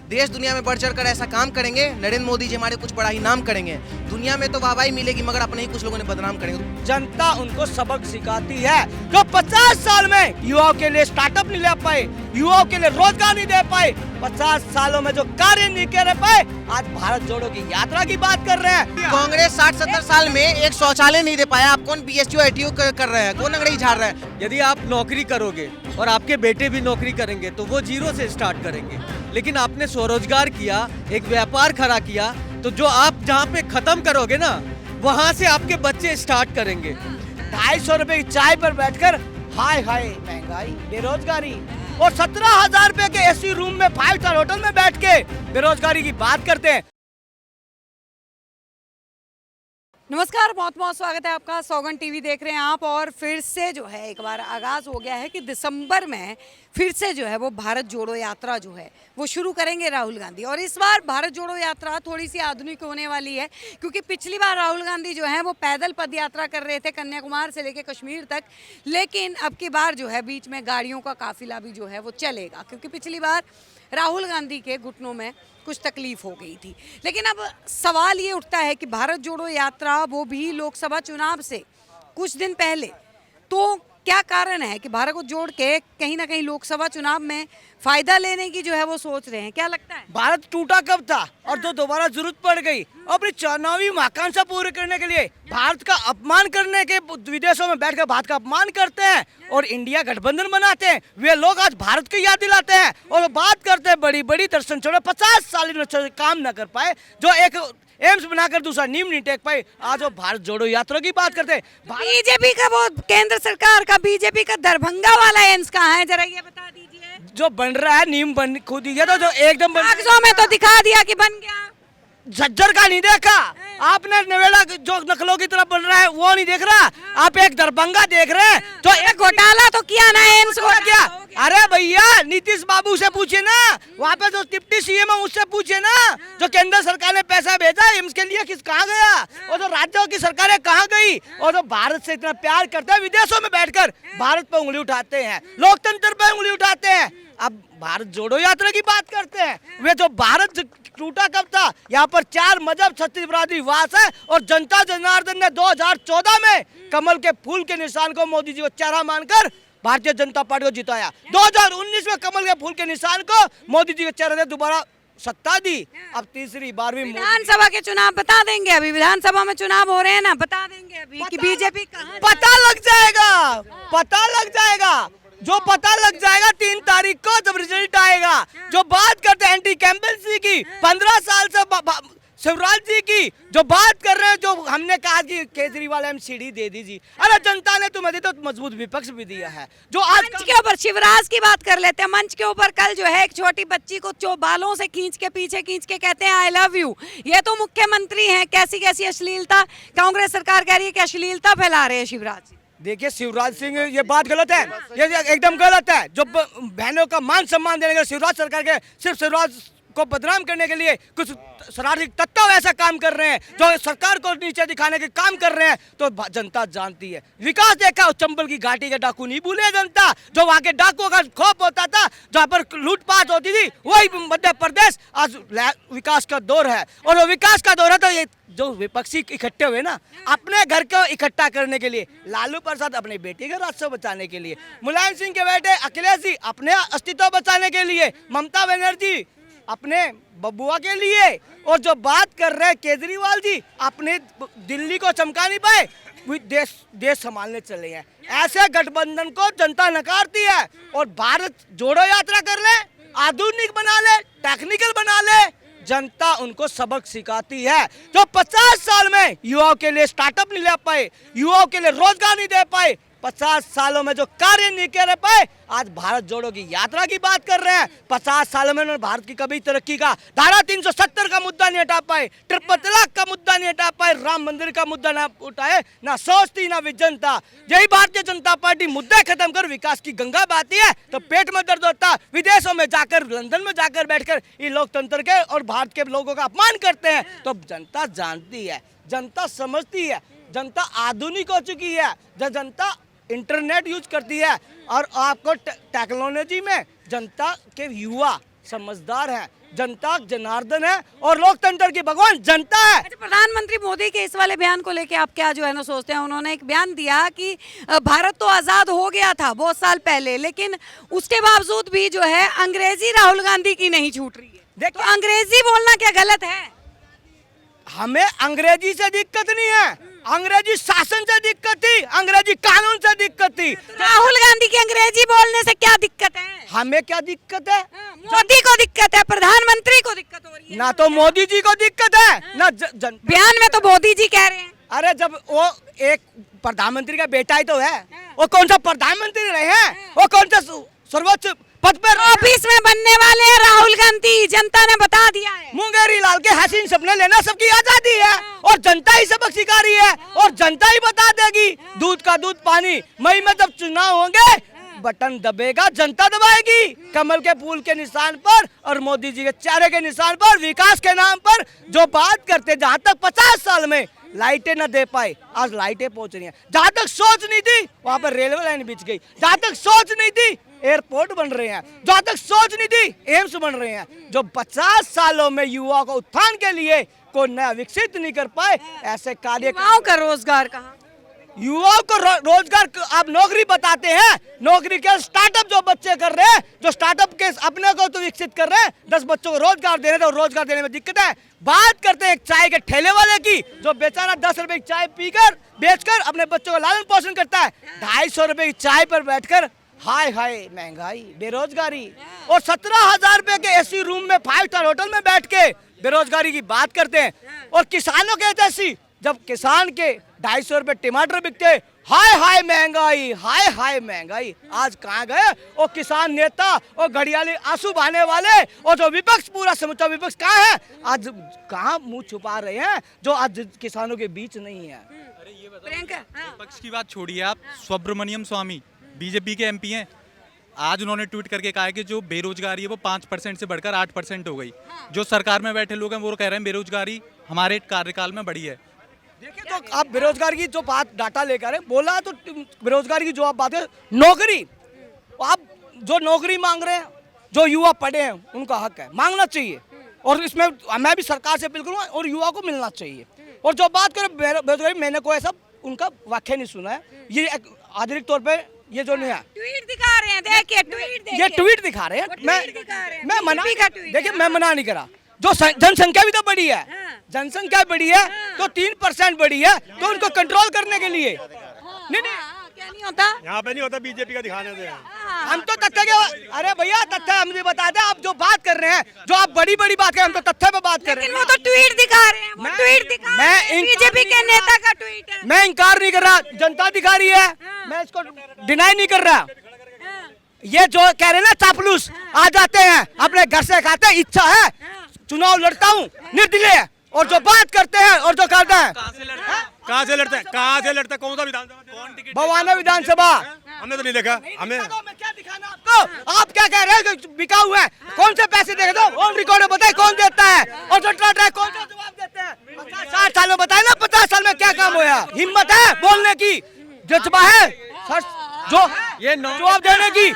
देश दुनिया में बढ़ चढ़ कर ऐसा काम करेंगे, नरेंद्र मोदी जी हमारे कुछ बड़ा ही नाम करेंगे। दुनिया में तो वाहवाही मिलेगी मगर अपने ही कुछ लोगों ने बदनाम करेंगे। जनता उनको सबक सिखाती है। जो 50 साल में युवाओं के लिए स्टार्टअप नहीं ले पाए, युवाओं के लिए रोजगार नहीं दे पाए, 50 सालों में जो कार्य नहीं कर पाए, आज भारत जोड़ो की यात्रा की बात कर रहे हैं। कांग्रेस 60-70 साल में एक शौचालय नहीं दे पाया। आप कौन बीएसटी और एटीयू कर रहे हैं, कौन अंग्रेजी झाड़ रहा है? यदि आप नौकरी करोगे और आपके बेटे भी नौकरी करेंगे तो वो जीरो से स्टार्ट करेंगे, लेकिन आपने स्वरोजगार किया, एक व्यापार खड़ा किया, तो जो आप जहाँ पे खत्म करोगे ना, वहाँ से आपके बच्चे स्टार्ट करेंगे। 250 रुपए की चाय पर बैठकर हाय हाय महंगाई, बेरोजगारी, और 17,000 रुपए के एसी रूम में 5 स्टार होटल में बैठ के बेरोजगारी की बात करते हैं। नमस्कार, बहुत बहुत स्वागत है आपका। सौगंध टीवी देख रहे हैं आप। और फिर से जो है एक बार आगाज़ हो गया है कि दिसंबर में फिर से जो है वो भारत जोड़ो यात्रा जो है वो शुरू करेंगे राहुल गांधी। और इस बार भारत जोड़ो यात्रा थोड़ी सी आधुनिक होने वाली है, क्योंकि पिछली बार राहुल गांधी जो है वो पैदल पद यात्रा कर रहे थे कन्याकुमारी से लेकर कश्मीर तक, लेकिन अब की बार जो है बीच में गाड़ियों का काफिला भी जो है वो चलेगा, क्योंकि पिछली बार राहुल गांधी के घुटनों में कुछ तकलीफ हो गई थी। लेकिन अब सवाल ये उठता है कि भारत जोड़ो यात्रा वो भी लोकसभा चुनाव से कुछ दिन पहले, तो क्या कारण है कि भारत को जोड़ के कहीं ना कहीं लोकसभा चुनाव में फायदा लेने की जो है वो सोच रहे हैं? क्या लगता है? भारत टूटा कब था और तो दोबारा जरूरत पड़ गई अपनी चुनावी आकांक्षा पूरी करने के लिए भारत का अपमान करने के, विदेशों में बैठकर भारत का अपमान करते हैं और इंडिया गठबंधन बनाते हैं। वे लोग आज भारत की याद दिलाते हैं और बात करते हैं बड़ी बड़ी दर्शन छोड़े 50 साल में काम न कर पाए, जो एक एम्स बनाकर दूसरा नींव नहीं टेक पाए, आज वो भारत जोड़ो यात्रा की बात करते हैं। बीजेपी का, वो केंद्र सरकार का बीजेपी का दरभंगा वाला एम्स कहाँ है, जरा ये बता दीजिए। जो बन रहा है नींव बन खुद ही है, तो जो एकदम कागजों में तो दिखा दिया कि बन गया, झज्जर का नहीं देखा आपने। नवेला जो नकलों की तरफ बन रहा है वो नहीं देख रहा, आप एक दरभंगा देख रहे हैं। तो एक घोटाला तो किया ना एम्स को क्या? अरे भैया नीतीश बाबू से पूछे ना, वहाँ पे जो डिप्टी सीएम है उससे पूछे ना, जो केंद्र सरकार ने पैसा भेजा एम्स के लिए कहाँ गया, और जो राज्यों की सरकारें कहाँ गई, और जो भारत से इतना प्यार करते हैं विदेशों में बैठकर भारत पे उंगली उठाते हैं, लोकतंत्र पे उंगली उठाते हैं। अब भारत जोड़ो यात्रा की बात करते हैं। वे जो भारत टूटा कब था, यहाँ पर 4 मजहब छत्तीसगढ़ी वास है और जनता जनार्दन ने 2014 में कमल के फूल के निशान को मोदी जी को चेहरा मानकर भारतीय जनता पार्टी को जिताया। 2019 में कमल के फूल के निशान को मोदी जी के चेहरे ने दोबारा सत्ता दी। अब तीसरी बार भी विधानसभा के चुनाव बता देंगे, अभी विधानसभा में चुनाव हो रहे हैं ना, बता देंगे अभी कि बीजेपी कहाँ, पता लग जाएगा, पता लग जाएगा। जो पता लग जाएगा 3 तारीख को जब रिजल्ट आएगा। जो बात करते हैं एंटी कैंपेन्सी की, 15 साल से शिवराज जी की जो बात कर रहे हैं, जो हमने कहा कि केजरीवाल एमसीडी दे दीजिए, अरे जनता ने तुम्हें दी तो मजबूत विपक्ष भी दिया है। जो आज मंच के ऊपर शिवराज की बात कर लेते हैं। मंच के ऊपर कल जो है एक छोटी बच्ची को बालों से खींच के पीछे खींच के कहते हैं आई लव यू। ये तो मुख्यमंत्री हैं, कैसी कैसी अश्लीलता कांग्रेस सरकार कह रही है कि अश्लीलता फैला रहे हैं शिवराज जी। देखिए शिवराज सिंह, ये बात गलत है, ये एकदम गलत है। जो बहनों का मान सम्मान देने के शिवराज सरकार के सिर्फ शिवराज को बदनाम करने के लिए कुछ शरारती तत्व ऐसा काम कर रहे हैं, जो सरकार को नीचे दिखाने के काम कर रहे हैं, तो जनता जानती है। विकास देखा, उस चंबल की घाटी के डाकू नहीं भूले जनता, जो वहाँ के डाकुओं का खौफ होता था, जहाँ पर लूटपाट होती थी, वही मध्य प्रदेश आज विकास का दौर है। और वो विकास का दौर है तो ये जो विपक्षी इकट्ठे हुए ना अपने घर को इकट्ठा करने के लिए, लालू प्रसाद अपने बेटी का राजस्व बचाने के लिए, मुलायम सिंह के बेटे अखिलेश जी अपने अस्तित्व बचाने के लिए, ममता बनर्जी अपने बबुआ के लिए, और जो बात कर रहे हैं केजरीवाल जी अपने दिल्ली को चमका नहीं पाए, देश संभालने चले हैं। ऐसे गठबंधन को जनता नकारती है। और भारत जोड़ो यात्रा कर ले, आधुनिक बना ले, टेक्निकल बना ले, जनता उनको सबक सिखाती है। जो 50 साल में युवाओं के लिए स्टार्टअप नहीं ले पाए, युवाओं के लिए रोजगार नहीं दे पाए, 50 सालों में जो कार्य नहीं कर पाए, आज भारत जोड़ो की यात्रा की बात कर रहे हैं। 50 सालों में उन्होंने भारत की कभी तरक्की का धारा 370 का मुद्दा नहीं हटा पाए, ट्रिपल तलाक का मुद्दा नहीं हटा पाए, राम मंदिर का मुद्दा ना उठाए, ना सोच थी ना विजन था। यही भारतीय जनता पार्टी मुद्दे खत्म कर विकास की गंगा बहाती है तो पेट में दर्द होता, विदेशों में जाकर, लंदन में जाकर बैठकर ये लोकतंत्र के और भारत के लोगों का अपमान करते हैं। तो जनता जानती है, जनता समझती है, जनता आधुनिक हो चुकी है, जनता इंटरनेट यूज करती है, और आपको टेक्नोलॉजी में जनता के युवा समझदार हैं। जनता जनार्दन है और लोकतंत्र की भगवान जनता है। अच्छा, प्रधानमंत्री मोदी के इस वाले बयान को लेके आप क्या जो है ना सोचते हैं? उन्होंने एक बयान दिया कि भारत तो आजाद हो गया था बहुत साल पहले, लेकिन उसके बावजूद भी जो है अंग्रेजी राहुल गांधी की नहीं छूट रही है। तो अंग्रेजी बोलना क्या गलत है? हमें अंग्रेजी से दिक्कत नहीं है, अंग्रेजी शासन से दिक्कत थी, अंग्रेजी कानून से दिक्कत थी। तो राहुल गांधी की अंग्रेजी बोलने से क्या दिक्कत है? हमें क्या दिक्कत है? मोदी को दिक्कत है, प्रधानमंत्री को दिक्कत हो रही है। ना तो मोदी जी को दिक्कत है ना बयान में तो मोदी जी कह रहे हैं। अरे जब वो एक प्रधानमंत्री का बेटा ही तो है, वो कौन सा प्रधानमंत्री रहे हैं, वो कौन सा सर्वोच्च पद पर ऑफिस में बनने वाले हैं राहुल गांधी, जनता ने बता दिया है। मुंगेरी लाल के हसीन सपने लेना सबकी आजादी है और जनता ही सबक सिखा रही है और जनता ही बता देगी। दूध का दूध पानी, मई में जब चुनाव होंगे बटन दबेगा, जनता दबाएगी कमल के फूल के निशान पर और मोदी जी के चेहरे के निशान पर। विकास के नाम पर जो बात करते, जहाँ तक 50 साल में लाइटें न दे पाए, आज लाइटें पहुंच रही हैं। जहाँ तक सोच नहीं थी वहाँ पर रेलवे लाइन बिछ गई, जहाँ तक सोच नहीं थी एयरपोर्ट बन रहे हैं, जहाँ तक सोच नहीं थी एम्स बन रहे हैं। जो 50 सालों में युवा को उत्थान के लिए कोई नया विकसित नहीं कर पाए, ऐसे कार्य युवाओं का रोजगार कहाँ? युवाओं को रोजगार आप नौकरी बताते हैं, नौकरी के स्टार्टअप जो बच्चे कर रहे हैं, जो स्टार्टअप के अपने को तो विकसित कर रहे हैं, 10 बच्चों को रोजगार दे रहे हैं, तो रोजगार देने में दिक्कत है। बात करते हैं एक चाय के ठेले वाले की, जो बेचारा 10 रुपए की चाय पीकर बेचकर अपने बच्चों का लालन पोषण करता है। 250 रुपए की चाय पर बैठकर हाय हाय महंगाई, बेरोजगारी, और 17,000 रुपए के एसी रूम में 5 स्टार होटल में बैठ के बेरोजगारी की बात करते हैं। और किसानों के जैसी जब किसान के 250 रुपए टमाटर बिकते, हाय हाय महंगाई, हाय हाय महंगाई। आज कहाँ गए वो किसान नेता और घड़ियाली आंसू बहाने वाले, और जो विपक्ष, पूरा समूचा विपक्ष कहाँ है? आज कहाँ मुंह छुपा रहे हैं, जो आज किसानों के बीच नहीं है। प्रियंका, विपक्ष की बात छोड़िए आप, सुब्रमण्यम स्वामी बीजेपी के एमपी हैं। आज उन्होंने ट्वीट करके कहा है कि जो बेरोजगारी है वो 5% से बढ़कर 8% हो गई। जो सरकार में बैठे लोग हैं वो कह रहे हैं बेरोजगारी हमारे कार्यकाल में बढ़ी है। देखिए, तो आप बेरोजगारी की जो बात डाटा लेकर बोला, तो बेरोजगारी की जो आप बात है, नौकरी, आप जो नौकरी मांग रहे हैं, जो युवा पढ़े हैं, उनका हक है, मांगना चाहिए। और इसमें मैं भी सरकार से अपील करूँगा और युवा को मिलना चाहिए। और जो बात करें बेरोजगारी, मैंने कोई ऐसा उनका वाक्य नहीं सुना है। ये आधिकारिक तौर पे ये जो नहीं है, ट्वीट दिखा रहे हैं, देखिए ट्वीट देखिए। ये ट्वीट दिखा रहे हैं। मैं मना, देखिए मैं मना नहीं करा। जो जनसंख्या भी तो बढ़ी है, जनसंख्या बढ़ी है तो 3% बढ़ी है, तो उनको कंट्रोल करने के लिए नहीं क्या नहीं होता यहाँ पे नहीं होता, बीजेपी का दिखाने दे। हम तो तथ्य के, अरे भैया तथ्य हम भी बता दें। आप जो बात कर रहे हैं, जो आप बड़ी बड़ी बात कर रहे हैं, हम तो तथ्य पे बात कर रहे हैं। वो तो ट्वीट दिखा रहे हैं, वो ट्वीट दिखा रहे हैं, बीजेपी के नेता का ट्वीट है। मैं इनकार नहीं कर रहा, जनता दिखा रही है, मैं इसको डिनाई नहीं कर रहा। ये जो कह रहे हैं ना चापलूस, आ जाते हैं अपने घर से खाते हैं, इच्छा है चुनाव लड़ता हूँ, निर्दलीय, और जो बात करते हैं और जो करते हैं, कहाँ से लड़ते हैं, कहाँ से लड़ते हैं, कौन सा विधानसभा, कौन टिकट, भवाना विधानसभा। हमने तो नहीं देखा। हमें मैं क्या दिखाना आपको? आप क्या कह रहे हैं कि बिका हुआ है? कौन से पैसे देगा? तो ऑन रिकॉर्ड बताए कौन देता है, और जो ट्रट है कौन सा जवाब देते हैं? 60 साल में बताए ना, 50 साल में क्या काम हुआ? हिम्मत है बोलने की, जज्बा है जो ये जवाब देने की।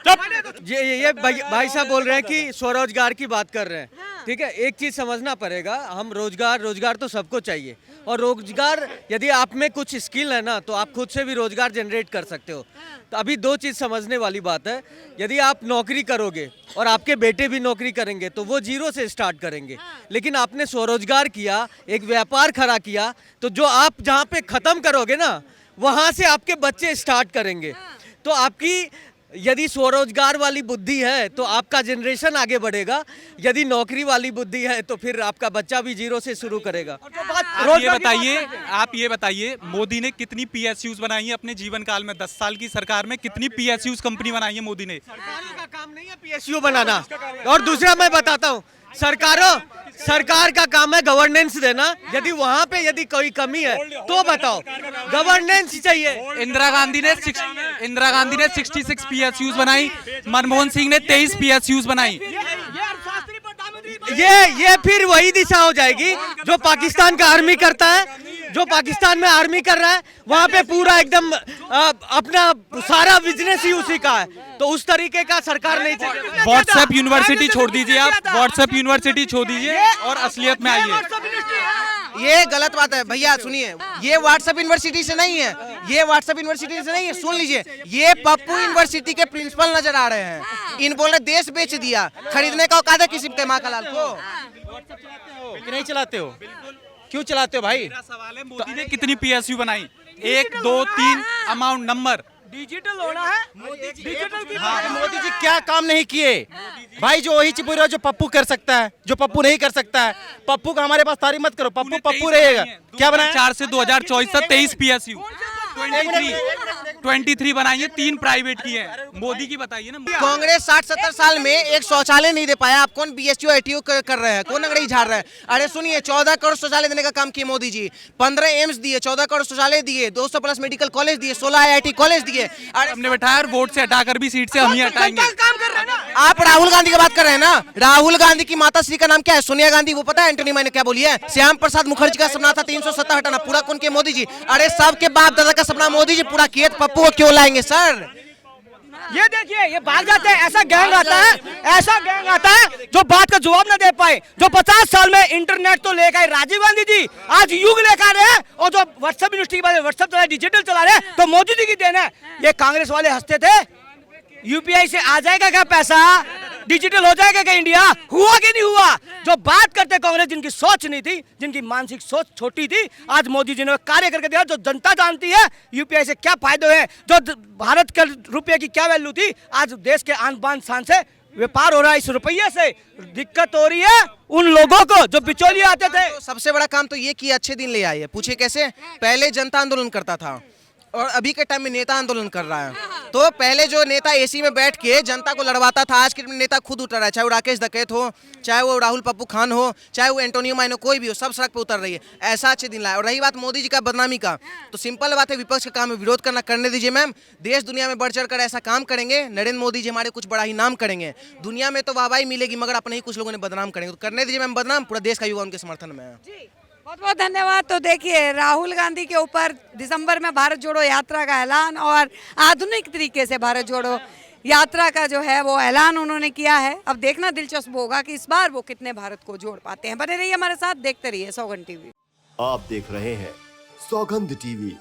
ये भाई साहब बोल रहे हैं कि स्वरोजगार की बात कर रहे हैं। ठीक है, एक चीज समझना पड़ेगा, हम रोजगार तो सबको चाहिए, और रोजगार यदि आप में कुछ स्किल है ना, तो आप खुद से भी रोजगार जनरेट कर सकते हो। तो अभी 2 चीज समझने वाली बात है, यदि आप नौकरी करोगे और आपके बेटे भी नौकरी करेंगे तो वो 0 से स्टार्ट करेंगे। लेकिन आपने स्वरोजगार किया, एक व्यापार खड़ा किया, तो जो आप जहाँ पे खत्म करोगे ना, वहाँ से आपके बच्चे स्टार्ट करेंगे। तो आपकी यदि स्वरोजगार वाली बुद्धि है तो आपका जनरेशन आगे बढ़ेगा, यदि नौकरी वाली बुद्धि है तो फिर आपका बच्चा भी 0 से शुरू करेगा। आप ये बताइए मोदी ने कितनी PSUs बनाई है अपने जीवन काल में? 10 साल की सरकार में कितनी PSUs कंपनी बनाई है मोदी ने? सरकारों का काम नहीं है PSU बनाना। और दूसरा मैं बताता हूँ, सरकार का काम है गवर्नेंस देना। यदि वहाँ पे यदि कोई कमी है तो बताओ, गवर्नेंस चाहिए। इंदिरा गांधी ने 66 PSUs बनाई, मनमोहन सिंह ने 23 PSUs बनाई। ये फिर वही दिशा हो जाएगी जो पाकिस्तान का आर्मी करता है, जो पाकिस्तान में आर्मी कर रहा है वहाँ पे पूरा एकदम अपना सारा बिजनेस ही उसी का है, तो उस तरीके का सरकार नहीं चाहिए। व्हाट्सएप यूनिवर्सिटी छोड़ दीजिए आप, व्हाट्सएप यूनिवर्सिटी छोड़ दीजिए और असलियत में आइए। ये गलत बात है भैया, सुनिए, ये व्हाट्सएप यूनिवर्सिटी से नहीं है, ये व्हाट्सएप यूनिवर्सिटी से नहीं है, सुन लीजिए, ये पप्पू यूनिवर्सिटी के प्रिंसिपल नजर आ रहे हैं। इन बोल रहे देश बेच दिया, खरीदने का औकात है किसी के माँ का लाल को? कि नहीं चलाते हो? क्यों चलाते हो भाई? मेरा सवाल है, मोदी ने कितनी पीएसयू बनाई? 1 2 3 अमाउंट नंबर। डिजिटल होना है, डिजिटल की मोदी जी क्या काम नहीं किए भाई? जो वही चिपुर है जो पप्पू कर सकता है, जो पप्पू नहीं कर सकता है। पप्पू का हमारे पास तारीफ मत करो, पप्पू पप्पू रहेगा। क्या बनाया? 4 से 2024 तक 23 पीएसयू, 23 बनाई है, 3 प्राइवेट की है। मोदी की बताइए ना। कांग्रेस 60-70 साल में एक शौचालय नहीं दे पाया, आप कौन बीएसयू आईटीयू कर रहे हैं? कौन अंग्रेजी झाड़ रहा है? अरे सुनिए, 14 करोड़ शौचालय देने का काम किए मोदी जी, 15 एम्स दिए, 14 करोड़ शौचालय दिए, 200 प्लस मेडिकल कॉलेज दिए, 16 आईआईटी कॉलेज दिए। अरे हमने बैठाया और वोट से हटाकर भी सीट से हम ही हटाएंगे। काम कर रहे हैं ना। आप राहुल गांधी की बात कर रहे हैं ना? राहुल गांधी की माता श्री का नाम क्या है? सोनिया गांधी। वो पता है एंटोनी मैंने क्या बोली है? श्याम प्रसाद मुखर्जी का सपना था 370 हटाना, पूरा कौन किया? मोदी जी। अरे सबके बाप दादा का सपना मोदी जी पूरा किए, तो पप्पू को क्यों लाएंगे सर? ये देखिए, ये भाग जाते हैं। ऐसा गैंग आता है, ऐसा गैंग आता है जो बात का जवाब ना दे पाए। जो 50 साल में इंटरनेट तो लेकर आए राजीव गांधी जी, आज युग लेकर आ रहे हैं। और जो व्हाट्सएप यूनिवर्सिटी के बाद व्हाट्सएप चला, डिजिटल चला रहे हैं, तो मोदी जी की देन है। ये कांग्रेस वाले हंसते थे, यूपीआई से आ जाएगा क्या पैसा, डिजिटल हो जाएगा क्या इंडिया? हुआ कि नहीं हुआ? जो बात करते कांग्रेस, जिनकी सोच नहीं थी, जिनकी मानसिक सोच छोटी थी, आज मोदी जी ने कार्य करके दिया। जो जनता जानती है यूपीआई से क्या फायदे हैं, जो भारत के रुपये की क्या वैल्यू थी, आज देश के आन बान शान से व्यापार हो रहा है। इस रुपये से दिक्कत हो रही है उन लोगों को जो बिचौलिए आते थे। तो सबसे बड़ा काम तो ये कि अच्छे दिन ले आए हैं। पूछे कैसे? पहले जनता आंदोलन करता था और अभी के टाइम में नेता आंदोलन कर रहा है। तो पहले जो नेता एसी में बैठ के जनता को लड़वाता था, आज के नेता खुद उतर रहा है। चाहे वो राकेश डकैत हो, चाहे वो राहुल पप्पू खान हो, चाहे वो एंटोनियो माइनो, कोई भी हो, सब सड़क पे उतर रही है। ऐसा अच्छे दिन लाया। और रही बात मोदी जी का बदनामी का, तो सिंपल बात है, विपक्ष का काम है विरोध करना, करने दीजिए मैम। देश दुनिया में बढ़ चढ़ कर ऐसा काम करेंगे, नरेंद्र मोदी जी हमारे कुछ बड़ा ही नाम करेंगे। दुनिया में तो वाहवाही मिलेगी, मगर अपने ही कुछ लोगों ने बदनाम करेंगे। तो करने दीजिए मैम बदनाम, पूरा देश का युवा उनके समर्थन में है। बहुत बहुत धन्यवाद। तो देखिए, राहुल गांधी के ऊपर दिसंबर में भारत जोड़ो यात्रा का ऐलान और आधुनिक तरीके से भारत जोड़ो यात्रा का जो है वो ऐलान उन्होंने किया है। अब देखना दिलचस्प होगा कि इस बार वो कितने भारत को जोड़ पाते हैं। बने रहिए हमारे साथ, देखते रहिए सौगंध टीवी। आप देख रहे हैं सौगंध टीवी,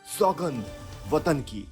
सौगंध वतन की।